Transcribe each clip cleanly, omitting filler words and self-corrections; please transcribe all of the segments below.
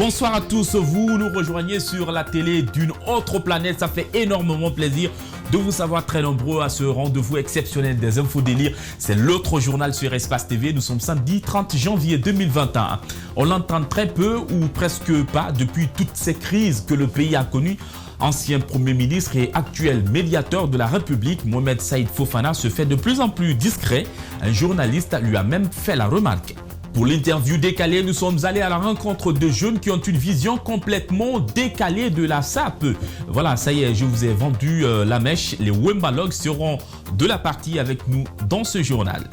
Bonsoir à tous, vous nous rejoignez sur la télé d'une autre planète. Ça fait énormément plaisir de vous savoir très nombreux à ce rendez-vous exceptionnel des infos délire. C'est l'autre journal sur Espace TV. Nous sommes samedi 30 janvier 2021. On l'entend très peu ou presque pas depuis toutes ces crises que le pays a connues. Ancien Premier ministre et actuel médiateur de la République, Mohamed Saïd Fofana se fait de plus en plus discret. Un journaliste lui a même fait la remarque. Pour l'interview décalée, nous sommes allés à la rencontre de jeunes qui ont une vision complètement décalée de la SAP. Voilà, ça y est, je vous ai vendu la mèche. Les Wembalogues seront de la partie avec nous dans ce journal.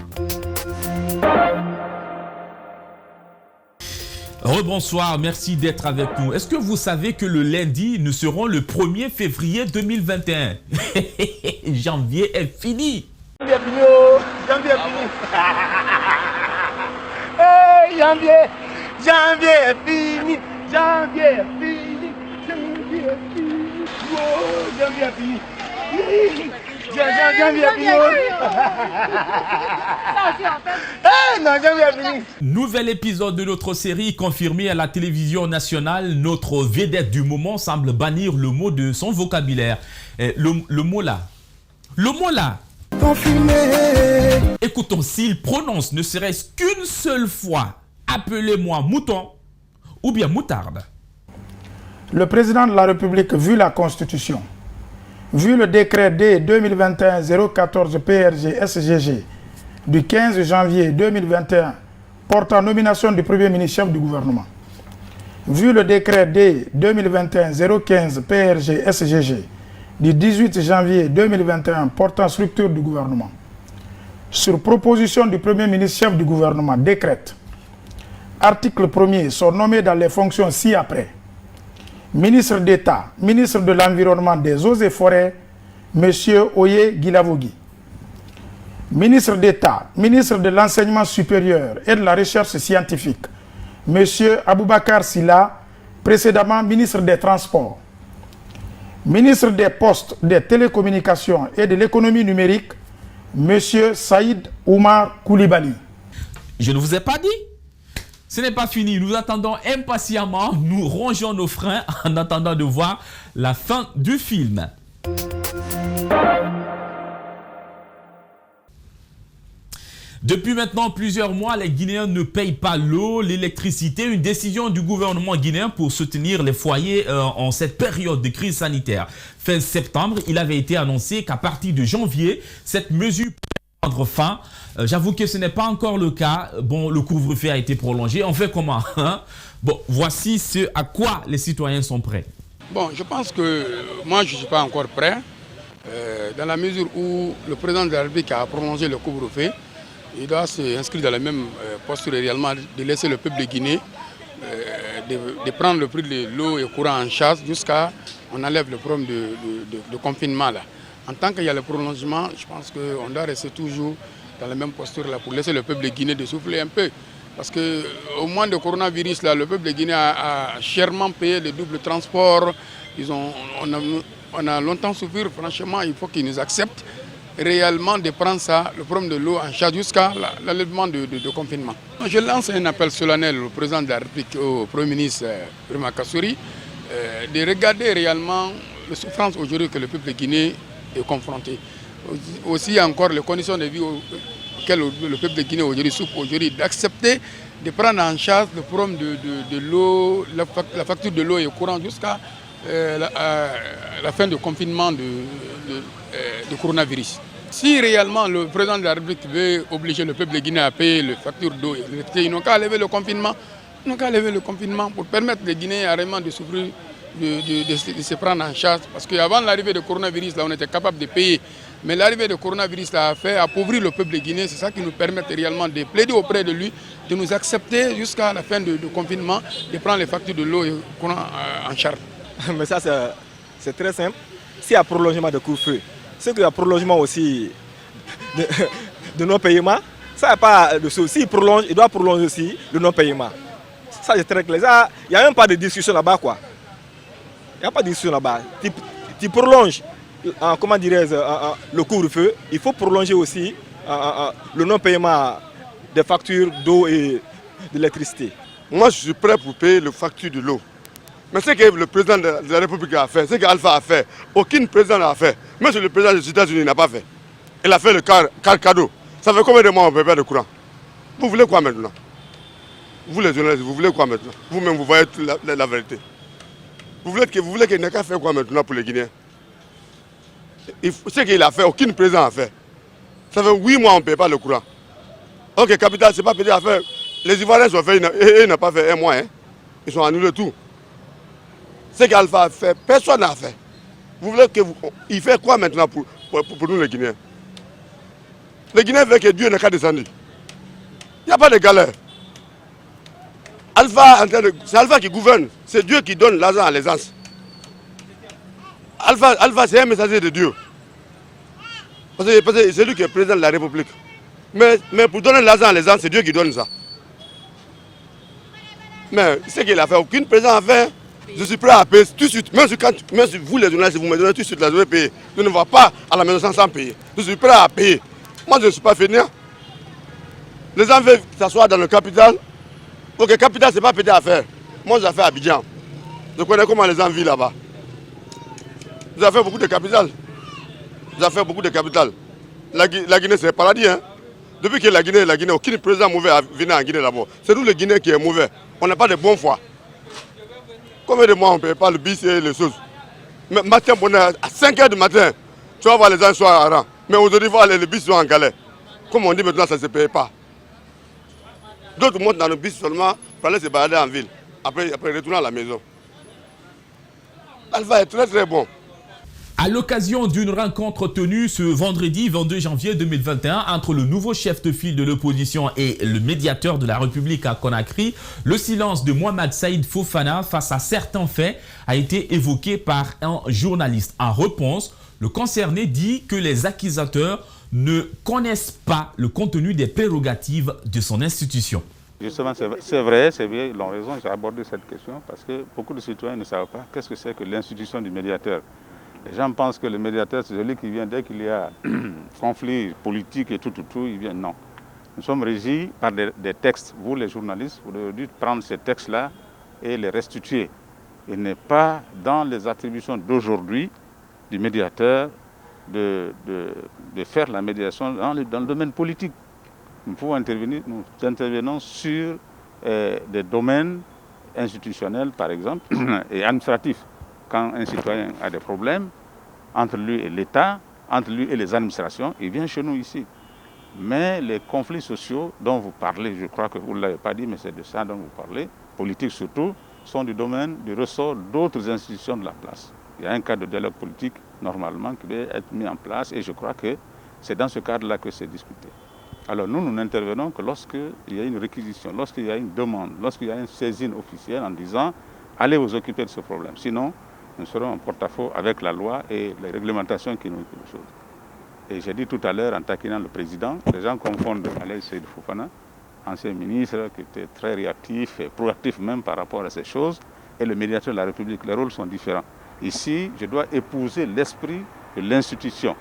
Rebonsoir, merci d'être avec nous. Est-ce que vous savez que le lundi, nous serons le 1er février 2021? Janvier est fini. Janvier est fini, oh. Janvier est fini. Hey, janvier est fini. Janvier est fini. Janvier est fini. Oh, janvier est fini. Janvier est fini. Hey, non, janvier est fini. Nouvel épisode de notre série confirmé à la télévision nationale. Notre vedette du moment semble bannir le mot de son vocabulaire. Le mot là. Le mot là. Confiné. Écoutons, s'il prononce ne serait-ce qu'une seule fois « Appelez-moi mouton » ou bien moutarde. Le président de la République, vu la Constitution, vu le décret D 2021-014 PRG-SGG du 15 janvier 2021 portant nomination du Premier ministre chef du gouvernement, vu le décret D 2021-015 PRG-SGG du 18 janvier 2021 portant structure du gouvernement, sur proposition du Premier ministre chef du gouvernement, décrète, article 1er, sont nommés dans les fonctions ci-après. Ministre d'État, ministre de l'Environnement, des Eaux et Forêts, M. Oye Guilavogui. Ministre d'État, ministre de l'Enseignement supérieur et de la Recherche scientifique, M. Aboubakar Silla, précédemment ministre des Transports. Ministre des Postes, des Télécommunications et de l'Économie numérique, M. Saïd Oumar Koulibaly. Je ne vous ai pas dit. Ce n'est pas fini. Nous attendons impatiemment. Nous rongeons nos freins en attendant de voir la fin du film. Depuis maintenant plusieurs mois, les Guinéens ne payent pas l'eau, l'électricité. Une décision du gouvernement guinéen pour soutenir les foyers en cette période de crise sanitaire. Fin septembre, il avait été annoncé qu'à partir de janvier, cette mesure pourrait prendre fin. J'avoue que ce n'est pas encore le cas. Bon, le couvre-feu a été prolongé. On fait comment, hein? Bon, voici ce à quoi les citoyens sont prêts. Bon, je pense que moi, je ne suis pas encore prêt. Dans la mesure où le président de la République a prolongé le couvre-feu, il doit s'inscrire dans la même posture réellement de laisser le peuple de Guinée, de prendre le prix de l'eau et courant en charge jusqu'à on enlève le problème de confinement là. En tant qu'il y a le prolongement, je pense qu'on doit rester toujours dans la même posture là pour laisser le peuple de Guinée de souffler un peu. Parce qu'au moins de coronavirus là, le peuple de Guinée a chèrement payé le double transport. On a longtemps souffert, franchement, il faut qu'ils nous acceptent réellement de prendre ça, le problème de l'eau en charge jusqu'à l'enlèvement de confinement. Je lance un appel solennel au président de la République, au Premier ministre Rima Kassouri, de regarder réellement les souffrances aujourd'hui que le peuple de Guinée est confronté. Aussi encore les conditions de vie auxquelles le peuple de Guinée aujourd'hui souffre aujourd'hui, d'accepter de prendre en charge le problème de l'eau, la facture de l'eau et courant jusqu'à la fin du confinement de coronavirus. Si réellement le président de la République veut obliger le peuple de Guinée à payer les factures d'eau et d'électricité, ils n'ont qu'à lever le confinement. Ils n'ont qu'à lever le confinement pour permettre les Guinéens réellement de souffrir, de se prendre en charge. Parce qu'avant l'arrivée du coronavirus, là, on était capable de payer. Mais l'arrivée du coronavirus là, a fait appauvrir le peuple de Guinée. C'est ça qui nous permet réellement de plaider auprès de lui, de nous accepter jusqu'à la fin du confinement, de prendre les factures de l'eau et du courant en charge. Mais ça, c'est très simple. S'il y a prolongement de couvre-feu, c'est qu'il y a prolongement aussi de non-paiement. Ça n'a pas de souci. Il doit prolonger aussi le non-paiement. Ça, c'est très clair. Il n'y a même pas de discussion là-bas, quoi. Il n'y a pas de discussion là-bas. Tu prolonges, comment dirais-je, le couvre-feu. Il faut prolonger aussi le non-paiement des factures d'eau et d'électricité. moi je suis prêt pour payer le facture de l'eau. Mais ce que le président de la République a fait, ce qu'Alpha a fait, aucun président n'a fait. Même si le président des États-Unis n'a pas fait. Il a fait le car cadeau. Ça fait combien de mois on ne paye pas de courant? Vous voulez quoi maintenant? Vous les journalistes, vous voulez quoi maintenant? Vous-même, vous voyez la vérité. Vous voulez qu'il n'ait qu'à faire quoi maintenant pour les Guinéens? Ce qu'il a fait, aucun président n'a fait. Ça fait 8 mois on ne paye pas le courant. Ok, capital, ce n'est pas petit à faire. Les Ivoiriens sont fait, ils n'ont pas fait un mois. Hein. Ils sont annulés tout. Ce qu'Alpha a fait, personne n'a fait. Vous voulez qu'il fait quoi maintenant pour nous les Guinéens? Les Guinéens veulent que Dieu n'ait qu'à descendre. Il n'y a pas de galère. C'est Alpha qui gouverne. C'est Dieu qui donne l'argent à l'aisance. Alpha c'est un messager de Dieu. Parce que c'est lui qui est président de la République. Mais pour donner l'argent à l'aisance, c'est Dieu qui donne ça. Mais ce qu'il a fait, aucun président n'a fait. Je suis prêt à payer tout de suite. Même si vous les journalistes, vous me donnez tout de suite, là, je vais payer. Je ne vais pas à la maison sans payer. Je suis prêt à payer. Moi, je ne suis pas fainéant. Les gens veulent s'asseoir dans le capital. Ok, le capital, ce n'est pas petit à faire. Moi, j'ai fait à Abidjan. Je connais comment les gens vivent là-bas. J'ai fait beaucoup de capital. J'ai fait beaucoup de capital. La Guinée, c'est un paradis. Hein? Depuis que la Guinée, aucun président mauvais venu en Guinée là-bas. C'est nous les Guinéens qui sommes mauvais. On n'a pas de bonne foi. Combien de mois on ne paye pas le bis et les choses? Mais matin, à 5 h du matin, tu vas voir les gens soient en rang. Mais aujourd'hui, les bis sont en galère. Comme on dit maintenant, ça ne se paye pas. D'autres montent dans le bis seulement pour aller se balader en ville. Après retourner à la maison. Alpha est très très bon. À l'occasion d'une rencontre tenue ce vendredi 22 janvier 2021 entre le nouveau chef de file de l'opposition et le médiateur de la République à Conakry, le silence de Mohamed Saïd Fofana face à certains faits a été évoqué par un journaliste. En réponse, le concerné dit que les accusateurs ne connaissent pas le contenu des prérogatives de son institution. Justement, c'est vrai, c'est bien, ils ont raison, j'ai abordé cette question parce que beaucoup de citoyens ne savent pas qu'est-ce que c'est que l'institution du médiateur. Les gens pensent que le médiateur, c'est celui qui vient dès qu'il y a conflit politique et tout, il vient. Non. Nous sommes régis par des textes. Vous, les journalistes, vous devez prendre ces textes-là et les restituer. Il n'est pas dans les attributions d'aujourd'hui du médiateur de faire la médiation dans le domaine politique. Nous pouvons intervenir, nous intervenons sur des domaines institutionnels, par exemple, et administratifs. Quand un citoyen a des problèmes entre lui et l'État, entre lui et les administrations, il vient chez nous ici. Mais les conflits sociaux dont vous parlez, je crois que vous ne l'avez pas dit, mais c'est de ça dont vous parlez, politiques surtout, sont du domaine, du ressort d'autres institutions de la place. Il y a un cadre de dialogue politique, normalement, qui doit être mis en place, et je crois que c'est dans ce cadre-là que c'est discuté. Alors nous n'intervenons que lorsqu'il y a une réquisition, lorsqu'il y a une demande, lorsqu'il y a une saisine officielle en disant « allez vous occuper de ce problème ». Sinon, nous serons en porte-à-faux avec la loi et les réglementations qui nous disent les choses. Et j'ai dit tout à l'heure, en taquinant le président, les gens confondent Alain Seydou Fofana, ancien ministre qui était très réactif et proactif même par rapport à ces choses, et le médiateur de la République. Les rôles sont différents. Ici, je dois épouser l'esprit de l'institution.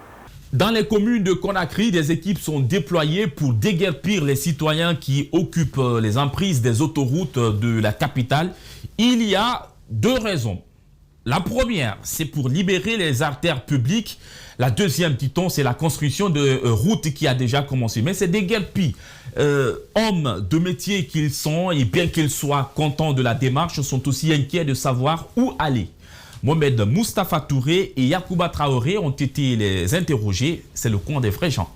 Dans les communes de Conakry, des équipes sont déployées pour déguerpir les citoyens qui occupent les emprises des autoroutes de la capitale. Il y a deux raisons. La première, c'est pour libérer les artères publiques. La deuxième, dit-on, c'est la construction de routes qui a déjà commencé. Mais ces déguerpis, hommes de métier qu'ils sont, et bien qu'ils soient contents de la démarche, sont aussi inquiets de savoir où aller. Mohamed Moustapha Touré et Yacouba Traoré ont été les interrogés. C'est le coin des vrais gens.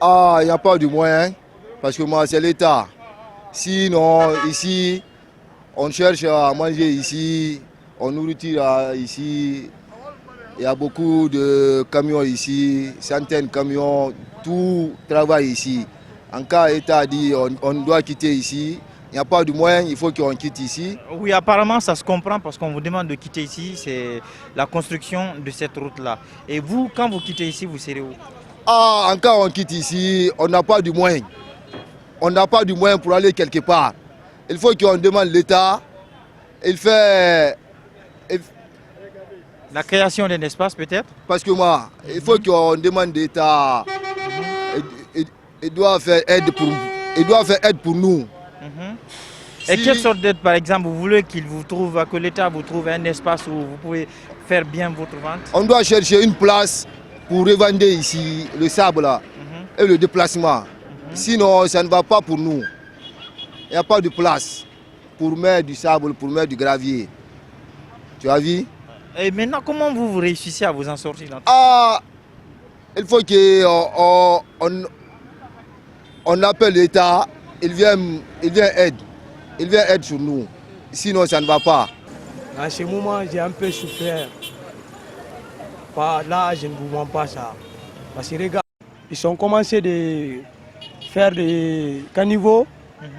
Ah, il n'y a pas de moyen, parce que moi, c'est l'État. Sinon, ici, on cherche à manger ici, on nourrit ici. Il y a beaucoup de camions ici, centaines de camions, tout travaille ici. En cas l'État dit on doit quitter ici, il n'y a pas de moyen, il faut qu'on quitte ici. Oui, apparemment ça se comprend parce qu'on vous demande de quitter ici, c'est la construction de cette route-là. Et vous, quand vous quittez ici, vous serez où? Ah, en cas on quitte ici, on n'a pas de moyen. On n'a pas de moyen pour aller quelque part. Il faut qu'on demande l'État. Il fait... La création d'un espace peut-être? Parce que moi, il faut qu'on demande l'État il doit faire aide pour nous. Et quelle sorte d'aide, par exemple, vous voulez qu'il vous trouve, que l'État vous trouve un espace où vous pouvez faire bien votre vente? On doit chercher une place pour revendre ici le sable là, et le déplacement. Sinon, ça ne va pas pour nous. Il n'y a pas de place pour mettre du sable, pour mettre du gravier. Tu as vu? Et maintenant, comment vous réussissez à vous en sortir là? Ah, il faut qu'on appelle l'État, il vient aide. Il vient aide sur nous. Sinon, ça ne va pas. À ce moment, j'ai un peu souffert. Là, je ne vous mens pas ça. Parce que regarde, ils ont commencé de faire des caniveaux,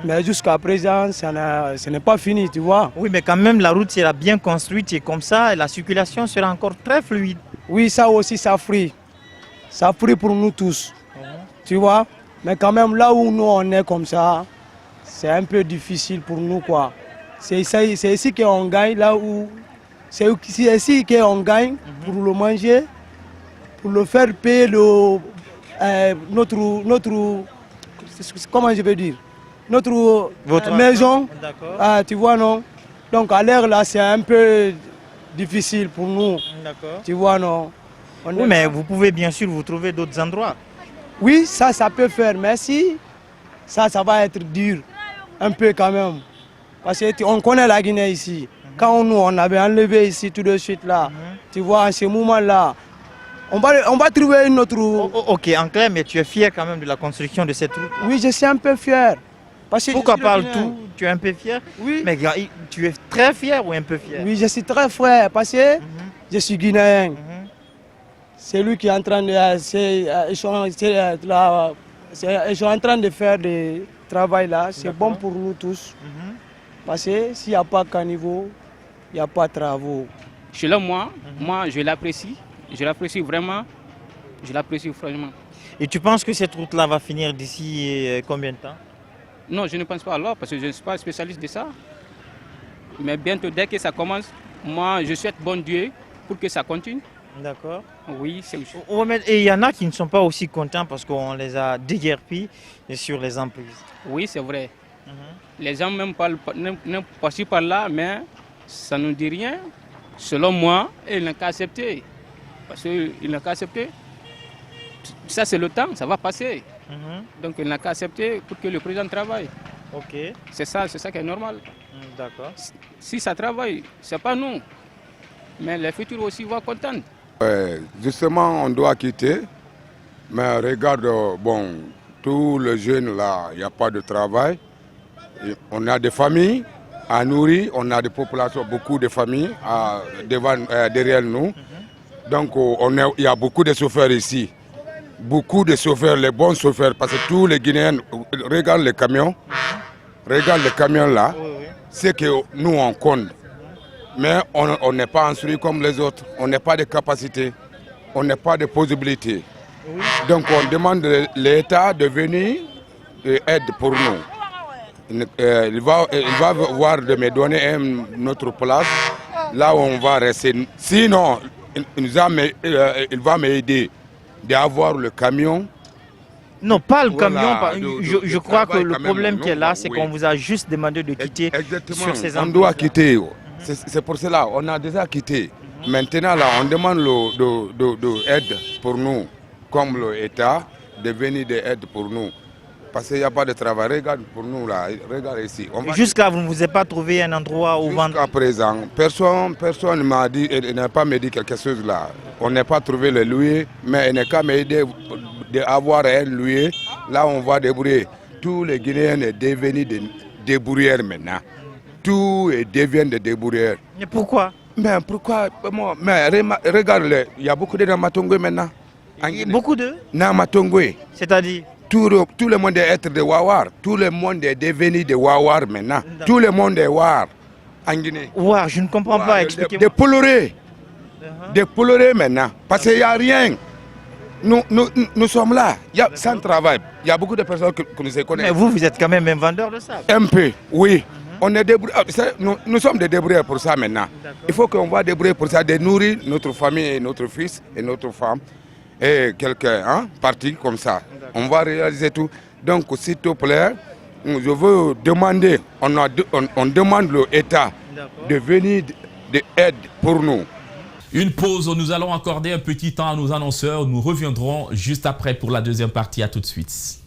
mais jusqu'à présent, ce n'est pas fini, tu vois. Oui, mais quand même, la route sera bien construite et comme ça, la circulation sera encore très fluide. Oui, ça aussi, ça fruit. Ça fruit pour nous tous, tu vois. Mais quand même, là où nous, on est comme ça, c'est un peu difficile pour nous, quoi. C'est ici qu'on gagne, là où... C'est ici qu'on gagne pour le manger, pour le faire payer notre... Comment je vais dire? Notre maison. Ah, tu vois, non? Donc, à l'air, là, c'est un peu difficile pour nous. Tu vois, non? Oui, mais vous pouvez bien sûr vous trouver d'autres endroits. Oui, ça peut faire. Mais si, ça va être dur. Un peu quand même. Parce qu'on connaît la Guinée ici. Quand on avait enlevé ici tout de suite là, tu vois, en ce moment-là, on va trouver une autre route. Ok, en clair, mais tu es fier quand même de la construction de cette route? Oui, je suis un peu fier. Pourquoi parle-tu? Tu es un peu fier? Oui. Mais tu es très fier ou un peu fier? Oui, je suis très fier parce que je suis guinéen. C'est lui qui est en train de... Ils sont en train de faire du travail là. C'est bon pour nous tous. Parce que s'il n'y a pas de caniveau, il n'y a pas de travaux. Selon moi, je l'apprécie. Je l'apprécie vraiment. Je l'apprécie franchement. Et tu penses que cette route-là va finir d'ici combien de temps? Non, je ne pense pas alors parce que je ne suis pas spécialiste de ça. Mais bientôt, dès que ça commence, moi, je souhaite bon Dieu pour que ça continue. D'accord. Oui, c'est aussi. Et il y en a qui ne sont pas aussi contents parce qu'on les a déguerpis sur les emprises. Oui, c'est vrai. Les gens même parlent par-ci par-là, mais ça ne dit rien. Selon moi, ils n'ont qu'à accepter. Parce qu'ils n'ont qu'à accepter. Ça, c'est le temps, ça va passer. Donc, il n'a qu'à accepter pour que le président travaille. Ok. C'est ça qui est normal. D'accord. Si ça travaille, ce n'est pas nous. Mais les futurs aussi vont contents. Justement, on doit quitter. Mais regarde, bon, tous les jeunes là, il n'y a pas de travail. On a des familles à nourrir, on a des populations, beaucoup de familles derrière nous. Donc il y a beaucoup de chauffeurs ici. Beaucoup de chauffeurs, les bons chauffeurs, parce que tous les Guinéens regardent les camions. Regarde les camions là, c'est que nous on compte. Mais on n'est pas instruit comme les autres, on n'a pas de capacité, on n'a pas de possibilité. Donc on demande à l'État de venir et aide pour nous. Il va voir de me donner une autre place, là où on va rester. Sinon, il va m'aider d'avoir le camion. Non, pas le camion. Je crois que le problème qui est là, c'est qu'on vous a juste demandé de quitter sur ces endroits. On doit quitter. C'est pour cela, on a déjà quitté. Maintenant, là, on demande l'aide pour nous, comme l'État, de venir de aide pour nous. Parce qu'il n'y a pas de travail. Regarde pour nous là, regarde ici. Jusqu'à vous ne vous avez pas trouvé un endroit où vendre? Jusqu'à présent, personne ne m'a dit, il n'a pas me dit quelque chose là. On n'a pas trouvé le louer, mais il n'a qu'à m'aider d'avoir un louer. Là, on va débrouiller. Tous les Guinéens sont devenus des débrouilleurs maintenant. Tout devient des débrouilleurs. Mais pourquoi? Mais pourquoi? Mais regarde, il y a beaucoup de Namatongwe maintenant. Beaucoup de Namatongwe. C'est-à-dire? Tout le monde est être de Wawar. Tout le monde est devenu de Wawar maintenant. Tout le monde est Wawar en Guinée. Wawar, je ne comprends pas. Expliquez-moi. Des polorés. Des polorés maintenant. Parce qu'il n'y a rien. Nous sommes là. Sans travail. Il y a beaucoup de personnes que nous connaissons. Mais vous êtes quand même un vendeur de sable. Un peu, oui. On est nous sommes des débrouilleurs pour ça maintenant. Il faut qu'on va débrouiller pour ça, de nourrir notre famille et notre fils et notre femme. et quelques partis comme ça. On va réaliser tout. Donc, s'il te plaît, je veux demander, on demande l'État de venir d'aide pour nous. Une pause, nous allons accorder un petit temps à nos annonceurs. Nous reviendrons juste après pour la deuxième partie. À tout de suite.